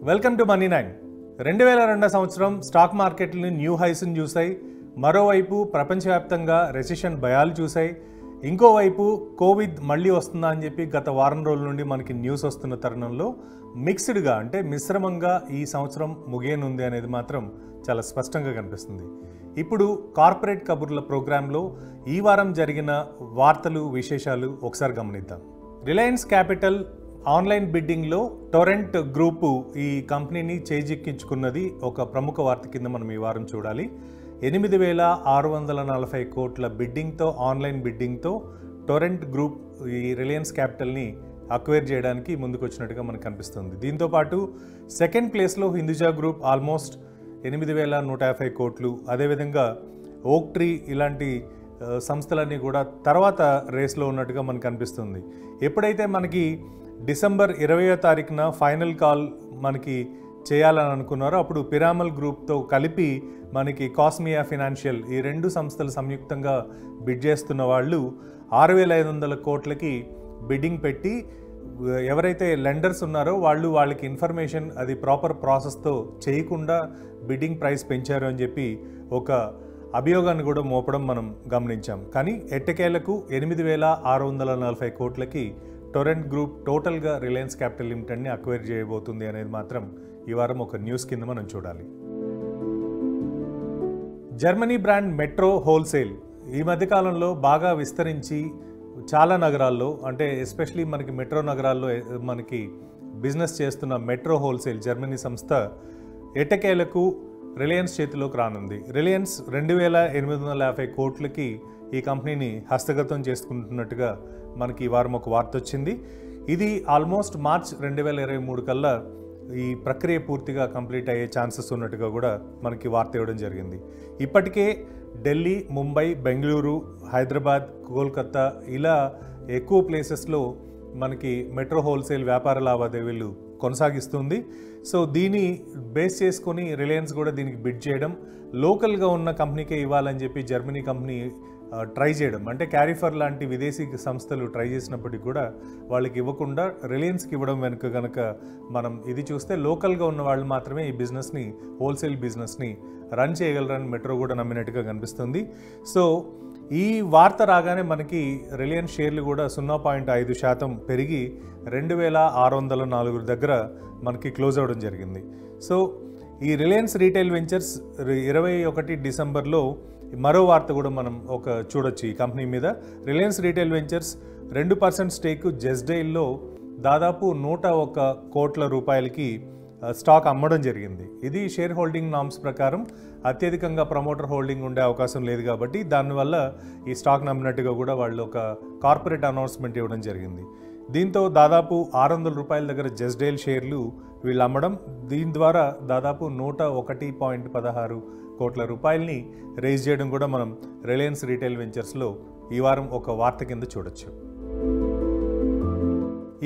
Welcome to money nine. 2002 సంవత్సరం stock మార్కెట్లను new హైస్ని చూసాయి. మరోవైపు ప్రపంచవ్యాప్తంగా రెసిషన్ భయాలు చూసాయి. ఇంకోవైపు కోవిడ్ మళ్ళీ వస్తుందా అని చెప్పి గత వారం రోజుల నుండి మనకి న్యూస్ వస్తున్న తరుణంలో మిక్స్డ్గా అంటే మిశ్రమంగా ఈ సంవత్సరం ముగియనుంది అనేది మాత్రం చాలా స్పష్టంగా కనిపిస్తుంది. ఇప్పుడు కార్పొరేట్ కబుర్ల ప్రోగ్రాంలో ఈ వారం జరిగిన వార్తలు విశేషాలు ఒకసారి గమనిద్దాం. రిలయన్స్ క్యాపిటల్ ఆన్లైన్ బిడ్డింగ్లో టొరెంట్ గ్రూపు ఈ కంపెనీని చేజిక్కించుకున్నది ఒక ప్రముఖ వార్త కింద మనం ఈ వారం చూడాలి. 8,640 కోట్ల బిడ్డింగ్తో ఆన్లైన్ బిడ్డింగ్తో టొరెంట్ గ్రూప్ ఈ రిలయన్స్ క్యాపిటల్ని అక్వైర్ చేయడానికి ముందుకు వచ్చినట్టుగా మనకు కనిపిస్తుంది. దీంతోపాటు సెకండ్ ప్లేస్లో హిందూజా గ్రూప్ ఆల్మోస్ట్ 8,150 కోట్లు, అదేవిధంగా ఓక్ ట్రీ ఇలాంటి సంస్థలన్నీ కూడా తర్వాత రేస్లో ఉన్నట్టుగా మనకు కనిపిస్తుంది. ఎప్పుడైతే మనకి డిసెంబర్ 20వ తారీఖున ఫైనల్ కాల్ మనకి చేయాలని అనుకున్నారో అప్పుడు పిరామల్ గ్రూప్తో కలిపి మనకి కాస్మియా ఫినాన్షియల్ ఈ రెండు సంస్థలు సంయుక్తంగా బిడ్ చేస్తున్న వాళ్ళు 6,500 కోట్లకి బిడ్డింగ్ పెట్టి ఎవరైతే లెండర్స్ ఉన్నారో వాళ్ళకి ఇన్ఫర్మేషన్ అది ప్రాపర్ ప్రాసెస్తో చేయకుండా బిడ్డింగ్ ప్రైస్ పెంచారు అని చెప్పి ఒక అభియోగాన్ని కూడా మోపడం మనం గమనించాం. కానీ ఎట్టకేలకు 8,640 కోట్లకి టొరెంట్ గ్రూప్ టోటల్గా రిలయన్స్ క్యాపిటల్ లిమిటెడ్ని అక్వైర్ చేయబోతుంది అనేది మాత్రం ఈ వారం ఒక న్యూస్ కింద మనం చూడాలి. జర్మనీ బ్రాండ్ మెట్రో హోల్సేల్ ఈ మధ్యకాలంలో బాగా విస్తరించి చాలా నగరాల్లో అంటే ఎస్పెషలీ మనకి మెట్రో నగరాల్లో మనకి బిజినెస్ చేస్తున్న మెట్రో హోల్సేల్ జర్మనీ సంస్థ ఎట్టకేలకు రిలయన్స్ చేతిలోకి రానుంది. రిలయన్స్ 2,850 కోట్లకి ఈ కంపెనీని హస్తగతం చేసుకుంటున్నట్టుగా మనకి ఈ వారం ఒక వార్త వచ్చింది. ఇది ఆల్మోస్ట్ మార్చ్ 2023 కల్లా ఈ ప్రక్రియ పూర్తిగా కంప్లీట్ అయ్యే ఛాన్సెస్ ఉన్నట్టుగా కూడా మనకి వార్త ఇవ్వడం జరిగింది. ఇప్పటికే ఢిల్లీ, ముంబై, బెంగళూరు, హైదరాబాద్, కోల్కతా ఇలా ఎక్కువ ప్లేసెస్లో మనకి మెట్రో హోల్సేల్ వ్యాపార లావాదేవీలు కొనసాగిస్తుంది. సో దీన్ని బేస్ చేసుకొని రిలయన్స్ కూడా దీనికి బిడ్ చేయడం, లోకల్గా ఉన్న కంపెనీకే ఇవ్వాలని చెప్పి జర్మనీ కంపెనీ ట్రై చేయడం, అంటే క్యారిఫర్ లాంటి విదేశీ సంస్థలు ట్రై చేసినప్పటికీ కూడా వాళ్ళకి ఇవ్వకుండా రిలయన్స్కి ఇవ్వడం వెనుక కనుక మనం ఇది చూస్తే లోకల్గా ఉన్న వాళ్ళు మాత్రమే ఈ బిజినెస్ని హోల్సేల్ బిజినెస్ని రన్ చేయగలరని మెట్రో కూడా నమ్మినట్టుగా కనిపిస్తుంది. సో ఈ వార్త రాగానే మనకి రిలయన్స్ షేర్లు కూడా 0.5% పెరిగి 2,604 దగ్గర మనకి క్లోజ్ అవ్వడం జరిగింది. సో ఈ రిలయన్స్ రీటైల్ వెంచర్స్ 21 డిసెంబర్లో మరో వార్త కూడా మనం ఒక చూడొచ్చు ఈ కంపెనీ మీద. రిలయన్స్ రీటైల్ వెంచర్స్ 2% స్టేక్ జెస్డైల్లో దాదాపు 101 కోట్ల రూపాయలకి స్టాక్ అమ్మడం జరిగింది. ఇది షేర్ హోల్డింగ్ నామ్స్ ప్రకారం అత్యధికంగా ప్రమోటర్ హోల్డింగ్ ఉండే అవకాశం లేదు కాబట్టి దానివల్ల ఈ స్టాక్ నమ్మినట్టుగా కూడా వాళ్ళు ఒక కార్పొరేట్ అనౌన్స్మెంట్ ఇవ్వడం జరిగింది. దీంతో దాదాపు 600 రూపాయల దగ్గర జెస్డైల్ షేర్లు వీళ్ళు అమ్మడం, దీని ద్వారా దాదాపు 101.16 కోట్ల రూపాయలని రేజ్ చేయడం కూడా మనం రిలయన్స్ రీటైల్ వెంచర్స్లో ఈ వారం ఒక వార్త కింద చూడొచ్చు.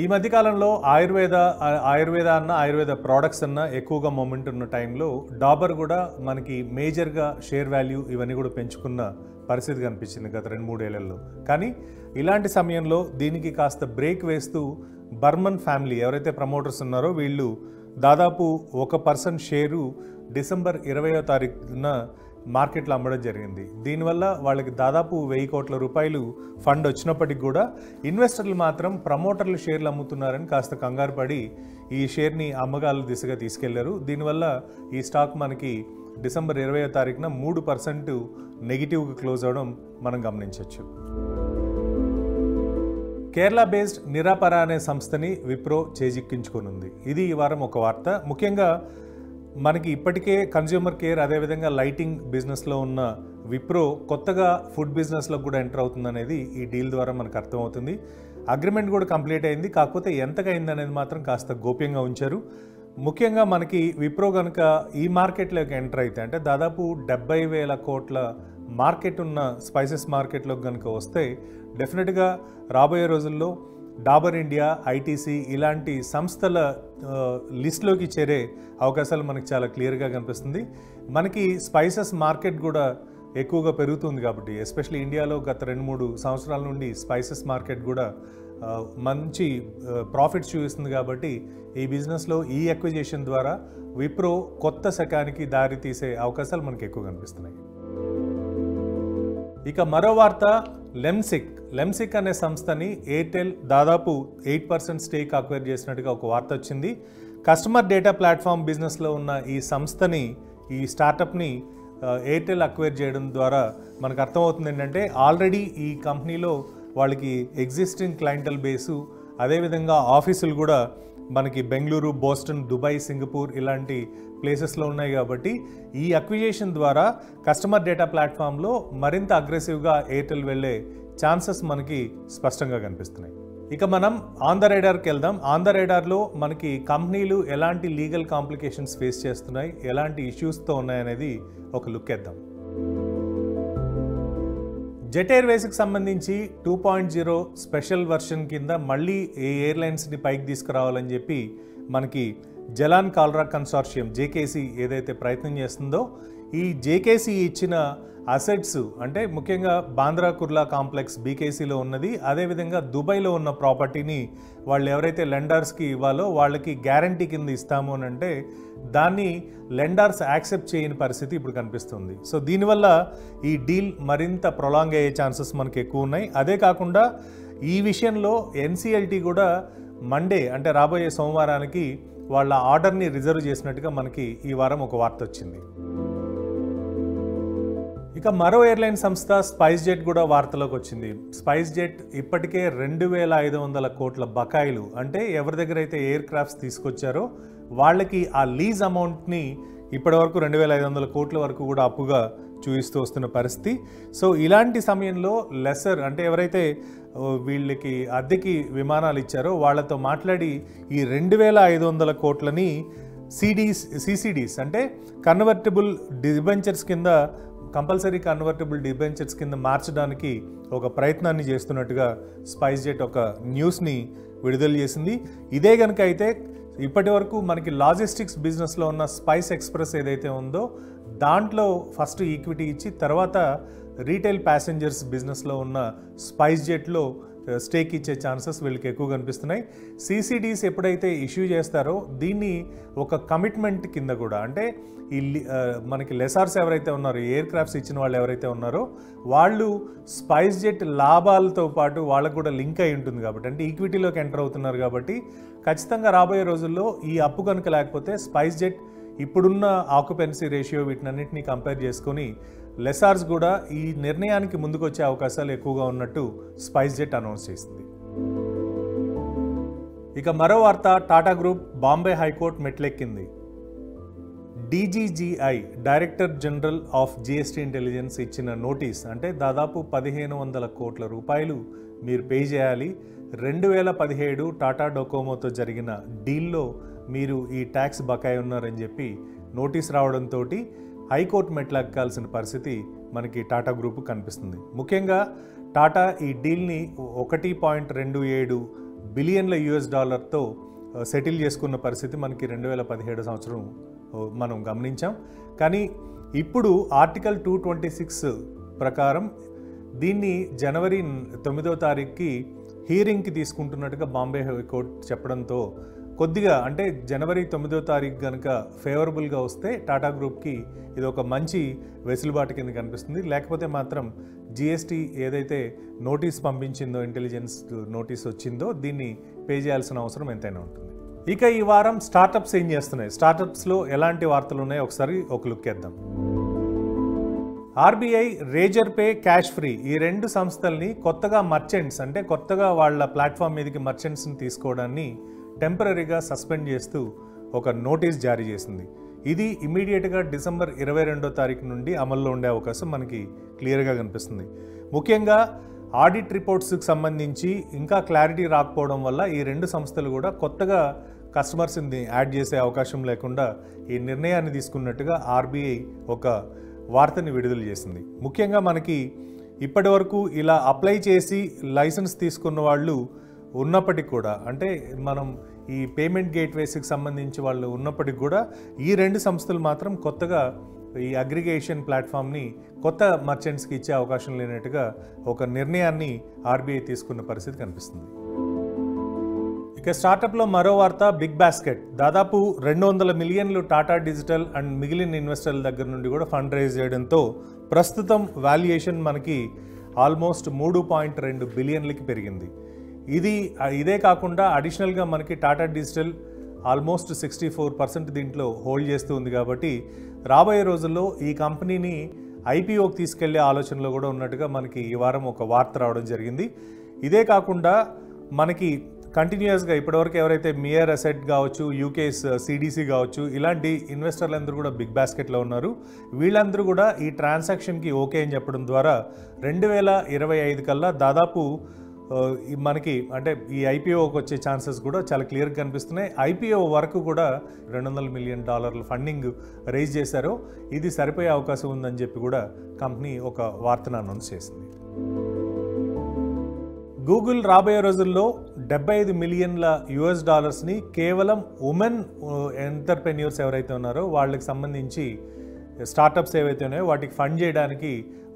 ఈ మధ్యకాలంలో ఆయుర్వేద ప్రోడక్ట్స్ అన్న ఎక్కువగా మూమెంట్ ఉన్న టైంలో డాబర్ కూడా మనకి మేజర్గా షేర్ వాల్యూ ఇవన్నీ కూడా పెంచుకున్న పరిస్థితి కనిపించింది గత 2-3 ఏళ్లలో. కానీ ఇలాంటి సమయంలో దీనికి కాస్త బ్రేక్ వేస్తూ బర్మన్ ఫ్యామిలీ ఎవరైతే ప్రమోటర్స్ ఉన్నారో వీళ్ళు దాదాపు 1% షేరు డిసెంబర్ 20వ తారీఖున మార్కెట్లో అమ్మడం జరిగింది. దీనివల్ల వాళ్ళకి దాదాపు 1,000 కోట్ల రూపాయలు ఫండ్ వచ్చినప్పటికీ కూడా ఇన్వెస్టర్లు మాత్రం ప్రమోటర్లు షేర్లు అమ్ముతున్నారని కాస్త కంగారు పడి ఈ షేర్ని అమ్మకాల దిశగా తీసుకెళ్లారు. దీనివల్ల ఈ స్టాక్ మనకి డిసెంబర్ 20వ తారీఖున 3% నెగిటివ్గా క్లోజ్ అవడం మనం గమనించవచ్చు. కేరళ బేస్డ్ నిరాపర అనే సంస్థని విప్రో చేజిక్కించుకోనుంది. ఇది ఈ వారం ఒక వార్త. ముఖ్యంగా మనకి ఇప్పటికే కన్జ్యూమర్ కేర్ అదేవిధంగా లైటింగ్ బిజినెస్లో ఉన్న విప్రో కొత్తగా ఫుడ్ బిజినెస్లో కూడా ఎంటర్ అవుతుందనేది ఈ డీల్ ద్వారా మనకు అర్థమవుతుంది. అగ్రిమెంట్ కూడా కంప్లీట్ అయింది, కాకపోతే ఎంతకైంది అనేది మాత్రం కాస్త గోప్యంగా ఉంచారు. ముఖ్యంగా మనకి విప్రో కనుక ఈ మార్కెట్లోకి ఎంటర్ అయితే అంటే దాదాపు 70,000 కోట్ల మార్కెట్ ఉన్న స్పైసెస్ మార్కెట్లోకి కనుక వస్తే డెఫినెట్గా రాబోయే రోజుల్లో డాబర్ ఇండియా, ఐటీసీ ఇలాంటి సంస్థల లిస్ట్లోకి చేరే అవకాశాలు మనకి చాలా క్లియర్గా కనిపిస్తుంది. మనకి స్పైసెస్ మార్కెట్ కూడా ఎక్కువగా పెరుగుతుంది కాబట్టి ఎస్పెషల్లీ ఇండియాలో గత 2-3 సంవత్సరాల నుండి స్పైసెస్ మార్కెట్ కూడా మంచి ప్రాఫిట్స్ చూపిస్తుంది. కాబట్టి ఈ బిజినెస్లో ఈ అక్విజిషన్ ద్వారా విప్రో కొత్త శకానికి దారి తీసే అవకాశాలు మనకు ఎక్కువ కనిపిస్తున్నాయి. ఇక మరో వార్త, లెమ్సిక్ అనే సంస్థని ఎయిర్టెల్ దాదాపు 8% స్టేక్ అక్వైర్ చేసినట్టుగా ఒక వార్త వచ్చింది. కస్టమర్ డేటా ప్లాట్ఫామ్ బిజినెస్లో ఉన్న ఈ సంస్థని, ఈ స్టార్టప్ని ఎయిర్టెల్ అక్వైర్ చేయడం ద్వారా మనకు అర్థమవుతుంది ఏంటంటే ఆల్రెడీ ఈ కంపెనీలో వాళ్ళకి ఎగ్జిస్టింగ్ క్లయింటల్ బేసు, అదేవిధంగా ఆఫీసులు కూడా మనకి బెంగళూరు, బోస్టన్, దుబాయ్, సింగపూర్ ఇలాంటి ప్లేసెస్లో ఉన్నాయి. కాబట్టి ఈ అక్విజిషన్ ద్వారా కస్టమర్ డేటా ప్లాట్ఫామ్లో మరింత అగ్రెసివ్గా ఎయిర్టెల్ వెళ్ళే ఛాన్సెస్ మనకి స్పష్టంగా కనిపిస్తున్నాయి. ఇక మనం ఆన్ ద రైడార్కి వెళ్దాం. ఆన్ ద రైడార్లో మనకి కంపెనీలు ఎలాంటి లీగల్ కాంప్లికేషన్స్ ఫేస్ చేస్తున్నాయి, ఎలాంటి ఇష్యూస్తో ఉన్నాయనేది ఒక లుక్ వేద్దాం. జెట్ ఎయిర్వేస్కి సంబంధించి 2.0 స్పెషల్ వర్షన్ కింద మళ్ళీ ఈ ఎయిర్లైన్స్ని పైకి తీసుకురావాలని చెప్పి మనకి జలాన్ కాల్రా కన్సార్షియం జేకేసీ ఏదైతే ప్రయత్నం చేస్తుందో, ఈ జేకేసీ ఇచ్చిన అసెట్స్ అంటే ముఖ్యంగా బాంద్రా కుర్లా కాంప్లెక్స్ బీకేసీలో ఉన్నది, అదేవిధంగా దుబాయ్లో ఉన్న ప్రాపర్టీని వాళ్ళు ఎవరైతే లెండర్స్కి ఇవ్వాలో వాళ్ళకి గ్యారంటీ కింద ఇస్తాము అని అంటే దాన్ని లెండర్స్ యాక్సెప్ట్ చేయని పరిస్థితి ఇప్పుడు కనిపిస్తుంది. సో దీనివల్ల ఈ డీల్ మరింత ప్రొలాంగ్ అయ్యే ఛాన్సెస్ మనకి ఎక్కువ ఉన్నాయి. అదే కాకుండా ఈ విషయంలో ఎన్సీఎల్టీ కూడా మండే అంటే రాబోయే సోమవారానికి వాళ్ళ ఆర్డర్ని రిజర్వ్ చేసినట్టుగా మనకి ఈ వారం ఒక వార్త వచ్చింది. ఇక మరో ఎయిర్లైన్ సంస్థ స్పైస్ జెట్ కూడా వార్తలోకి వచ్చింది. స్పైస్ జెట్ ఇప్పటికే 2,500 కోట్ల బకాయిలు, అంటే ఎవరి దగ్గర అయితే ఎయిర్ క్రాఫ్ట్స్ తీసుకొచ్చారో వాళ్ళకి ఆ లీజ్ అమౌంట్ని ఇప్పటివరకు 2,500 కోట్ల వరకు కూడా అప్పుగా చూపిస్తూ వస్తున్న పరిస్థితి. సో ఇలాంటి సమయంలో లెసర్ అంటే ఎవరైతే వీళ్ళకి అద్దెకి విమానాలు ఇచ్చారో వాళ్ళతో మాట్లాడి ఈ 2,500 కోట్లని సిసిడీస్ అంటే కన్వర్టబుల్ డిబెంచర్స్ కింద, కంపల్సరీ కన్వర్టబుల్ డిబెంచర్స్ కింద మార్చడానికి ఒక ప్రయత్నాన్ని చేస్తున్నట్టుగా స్పైస్ జెట్ ఒక న్యూస్ని విడుదల చేసింది. ఇదే కనుక అయితే ఇప్పటి వరకు మనకి లాజిస్టిక్స్ బిజినెస్లో ఉన్న స్పైస్ ఎక్స్ప్రెస్ ఏదైతే ఉందో దాంట్లో ఫస్ట్ ఈక్విటీ ఇచ్చి తర్వాత రీటైల్ ప్యాసింజర్స్ బిజినెస్లో ఉన్న స్పైస్ జెట్లో స్టేక్ ఇచ్చే ఛాన్సెస్ వీళ్ళకి ఎక్కువ కనిపిస్తున్నాయి. సిసిడీస్ ఎప్పుడైతే ఇష్యూ చేస్తారో దీన్ని ఒక కమిట్మెంట్ కింద కూడా, అంటే ఈ మనకి లెసార్స్ ఎవరైతే ఉన్నారో, ఎయిర్ క్రాఫ్ట్స్ ఇచ్చిన వాళ్ళు ఎవరైతే ఉన్నారో వాళ్ళు స్పైస్ జెట్ లాభాలతో పాటు వాళ్ళకు కూడా లింక్ అయి ఉంటుంది కాబట్టి, అంటే ఈక్విటీలోకి ఎంటర్ అవుతున్నారు కాబట్టి ఖచ్చితంగా రాబోయే రోజుల్లో ఈ అప్పు కనుక లేకపోతే స్పైస్ జెట్ ఇప్పుడున్న ఆక్యుపెన్సీ రేషియో వీటినన్నింటినీ కంపేర్ చేసుకొని లెసార్స్ కూడా ఈ నిర్ణయానికి ముందుకు వచ్చే అవకాశాలు ఎక్కువగా ఉన్నట్టు స్పైస్ జెట్ అనౌన్స్ చేసింది. ఇక మరో వార్త, టాటా గ్రూప్ బాంబే హైకోర్టు మెట్లెక్కింది. DGGI director general of GST intelligence ఇచ్చిన నోటీస్, అంటే దాదాపు 1,500 కోట్ల రూపాయలు మీరు పే చేయాలి. 2017 టాటా డొకోమోతో జరిగిన డీల్లో మీరు ఈ ట్యాక్స్ బకాయి ఉన్నారని చెప్పి నోటీస్ రావడంతో హైకోర్టు మెట్లెక్కాల్సిన పరిస్థితి మనకి టాటా గ్రూప్ కనిపిస్తుంది. ముఖ్యంగా టాటా ఈ డీల్ని 1.27 బిలియన్ల US$తో సెటిల్ చేసుకున్న పరిస్థితి మనకి 2017 సంవత్సరం మనం గమనించాం. కానీ ఇప్పుడు ఆర్టికల్ 226 ప్రకారం దీన్ని జనవరి 9వ తారీఖుకి హీరింగ్కి తీసుకుంటున్నట్టుగా బాంబే హైకోర్టు చెప్పడంతో కొద్దిగా, అంటే జనవరి 9వ తారీఖు కనుక ఫేవరబుల్గా వస్తే టాటా గ్రూప్కి ఇది ఒక మంచి వెసులుబాటు కింద కనిపిస్తుంది. లేకపోతే మాత్రం జిఎస్టీ ఏదైతే నోటీస్ పంపించిందో, ఇంటెలిజెన్స్ నోటీస్ వచ్చిందో దీన్ని పే చేయాల్సిన అవసరం ఎంతైనా ఉంటుంది. ఇక ఈ వారం స్టార్టప్స్ ఏం చేస్తున్నాయి, స్టార్టప్స్లో ఎలాంటి వార్తలు ఉన్నాయో ఒకసారి ఒక లుక్ వేద్దాం. RBI, Razorpay, Cashfree ఈ రెండు సంస్థల్ని కొత్తగా మర్చెంట్స్, అంటే కొత్తగా వాళ్ళ ప్లాట్ఫామ్ మీదకి మర్చెంట్స్ని తీసుకోవడాన్ని టెంపరీగా సస్పెండ్ చేస్తూ ఒక నోటీస్ జారీ చేసింది. ఇది ఇమీడియట్గా డిసెంబర్ 22వ తారీఖు నుండి అమల్లో ఉండే అవకాశం మనకి క్లియర్గా కనిపిస్తుంది. ముఖ్యంగా ఆడిట్ రిపోర్ట్స్కి సంబంధించి ఇంకా క్లారిటీ రాకపోవడం వల్ల ఈ రెండు సంస్థలు కూడా కొత్తగా కస్టమర్స్ని యాడ్ చేసే అవకాశం లేకుండా ఈ నిర్ణయాన్ని తీసుకున్నట్టుగా ఆర్బీఐ ఒక వార్తని విడుదల చేసింది. ముఖ్యంగా మనకి ఇప్పటి వరకు ఇలా అప్లై చేసి లైసెన్స్ తీసుకున్న వాళ్ళు ఉన్నప్పటికి కూడా, అంటే మనం ఈ పేమెంట్ గేట్వేస్కి సంబంధించి వాళ్ళు ఉన్నప్పటికి కూడా ఈ రెండు సంస్థలు మాత్రం కొత్తగా ఈ అగ్రిగేషన్ ప్లాట్ఫామ్ని కొత్త మర్చెంట్స్కి ఇచ్చే అవకాశం లేనట్టుగా ఒక నిర్ణయాన్ని ఆర్బీఐ తీసుకున్న పరిస్థితి కనిపిస్తుంది. ఇక స్టార్టప్లో మరో వార్త, బిగ్ బాస్కెట్ దాదాపు 200 మిలియన్లు టాటా డిజిటల్ అండ్ మిగిలిన ఇన్వెస్టర్ల దగ్గర నుండి కూడా ఫండ్ రైజ్ చేయడంతో ప్రస్తుతం వాల్యుయేషన్ మనకి ఆల్మోస్ట్ 3.2 బిలియన్లకి పెరిగింది. ఇదే కాకుండా అడిషనల్గా మనకి టాటా డిజిటల్ ఆల్మోస్ట్ 64% దీంట్లో హోల్డ్ చేస్తూ ఉంది. కాబట్టి రాబోయే రోజుల్లో ఈ కంపెనీని ఐపీఓకి తీసుకెళ్లే ఆలోచనలో కూడా ఉన్నట్టుగా మనకి ఈ వారం ఒక వార్త రావడం జరిగింది. ఇదే కాకుండా మనకి కంటిన్యూస్గా ఇప్పటివరకు ఎవరైతే మియర్ అసెట్ కావచ్చు, యూకేస్ సిడిసి కావచ్చు, ఇలాంటి ఇన్వెస్టర్లందరూ కూడా బిగ్ బాస్కెట్లో ఉన్నారు. వీళ్ళందరూ కూడా ఈ ట్రాన్సాక్షన్కి ఓకే అని చెప్పడం ద్వారా 2025 కల్లా దాదాపు మనకి అంటే ఈ ఐపీఓకి వచ్చే ఛాన్సెస్ కూడా చాలా క్లియర్గా కనిపిస్తున్నాయి. ఐపీఓ వరకు కూడా $200 మిలియన్ ఫండింగ్ రైజ్ చేశారు. ఇది సరిపోయే అవకాశం ఉందని చెప్పి కూడా కంపెనీ ఒక వార్తను అనౌన్స్ చేసింది. గూగుల్ రాబోయే రోజుల్లో $75 మిలియన్ల కేవలం ఉమెన్ ఎంటర్ప్రెన్యూర్స్ ఎవరైతే ఉన్నారో వాళ్ళకి సంబంధించి స్టార్టప్స్ ఏవైతే ఉన్నాయో వాటికి ఫండ్ చేయడానికి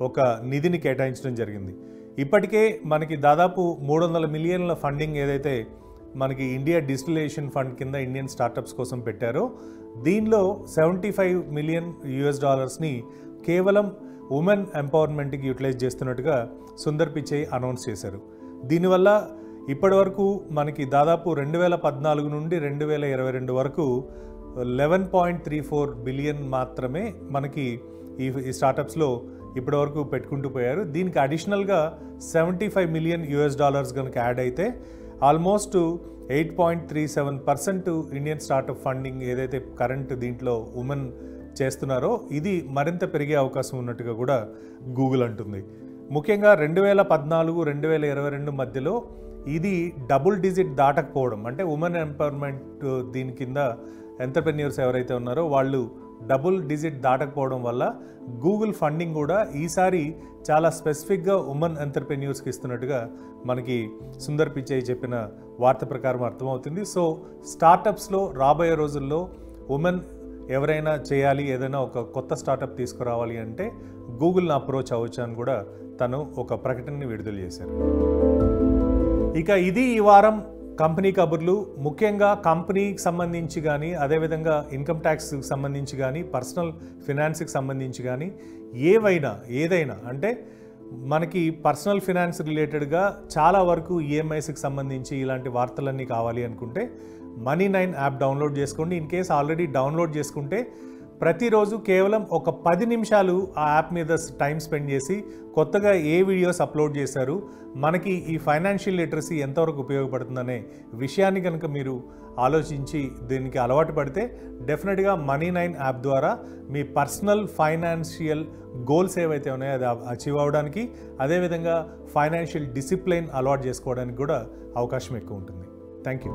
ఒక నిధిని కేటాయించడం జరిగింది. ఇప్పటికే మనకి దాదాపు 300 మిలియన్ల ఫండింగ్ ఏదైతే మనకి ఇండియా డిజిటలైజేషన్ ఫండ్ కింద ఇండియన్ స్టార్టప్స్ కోసం పెట్టారో దీనిలో $75 మిలియన్ కేవలం ఉమెన్ ఎంపవర్మెంట్కి యూటిలైజ్ చేస్తున్నట్టుగా సుందర్ పిచై అనౌన్స్ చేశారు. దీనివల్ల ఇప్పటి వరకు మనకి దాదాపు 2014 నుండి 2022 వరకు 11.34 బిలియన్ మాత్రమే మనకి ఈ స్టార్టప్స్లో ఇప్పటి వరకు పెట్టుకుంటూ పోయారు. దీనికి అడిషనల్గా $75 మిలియన్ కనుక యాడ్ అయితే ఆల్మోస్ట్ 8.37% ఇండియన్ స్టార్టప్ ఫండింగ్ ఏదైతే కరెంట్ దీంట్లో ఉమెన్ చేస్తున్నారో ఇది మరింత పెరిగే అవకాశం ఉన్నట్టుగా కూడా గూగుల్ అంటుంది. ముఖ్యంగా 2014-2022 మధ్యలో ఇది డబుల్ డిజిట్ దాటకపోవడం, అంటే ఉమెన్ ఎంపవర్మెంట్ దీని కింద ఎంటర్ప్రెన్యూర్స్ ఎవరైతే ఉన్నారో వాళ్ళు డబుల్ డిజిట్ దాటకపోవడం వల్ల గూగుల్ ఫండింగ్ కూడా ఈసారి చాలా స్పెసిఫిక్గా ఉమెన్ ఎంటర్ప్రెన్యూర్స్కి ఇస్తున్నట్టుగా మనకి సుందర్ పిచై చెప్పిన వార్త ప్రకారం అర్థమవుతుంది. సో స్టార్టప్స్లో రాబోయే రోజుల్లో ఉమెన్ ఎవరైనా చేయాలి, ఏదైనా ఒక కొత్త స్టార్టప్ తీసుకురావాలి అంటే గూగుల్ని అప్రోచ్ అవ్వచ్చు అని కూడా తను ఒక ప్రకటనని విడుదల చేశారు. ఇక ఇది ఈ వారం కంపెనీ కబుర్లు. ముఖ్యంగా కంపెనీకి సంబంధించి కానీ, అదేవిధంగా ఇన్కమ్ ట్యాక్స్కి సంబంధించి కానీ, పర్సనల్ ఫినాన్స్కి సంబంధించి కానీ ఏదైనా అంటే మనకి పర్సనల్ ఫినాన్స్ రిలేటెడ్గా చాలా వరకు ఈఎంఐస్కి సంబంధించి ఇలాంటి వార్తలన్నీ కావాలి అనుకుంటే Money9 యాప్ డౌన్లోడ్ చేసుకోండి. ఇన్ కేస్ ఆల్రెడీ డౌన్లోడ్ చేసుకుంటే ప్రతిరోజు కేవలం ఒక 10 నిమిషాలు ఆ యాప్ మీద టైం స్పెండ్ చేసి కొత్తగా ఏ వీడియోస్ అప్లోడ్ చేశారు, మనకి ఈ ఫైనాన్షియల్ లిటరసీ ఎంతవరకు ఉపయోగపడుతుందనే విషయాన్ని కనుక మీరు ఆలోచించి దీనికి అలవాటు పడితే డెఫినెట్గా Money9 యాప్ ద్వారా మీ పర్సనల్ ఫైనాన్షియల్ గోల్స్ ఏవైతే ఉన్నాయో అది అచీవ్ అవ్వడానికి, అదేవిధంగా ఫైనాన్షియల్ డిసిప్లిన్ అలవాటు చేసుకోవడానికి కూడా అవకాశం ఎక్కువ ఉంటుంది. Thank you.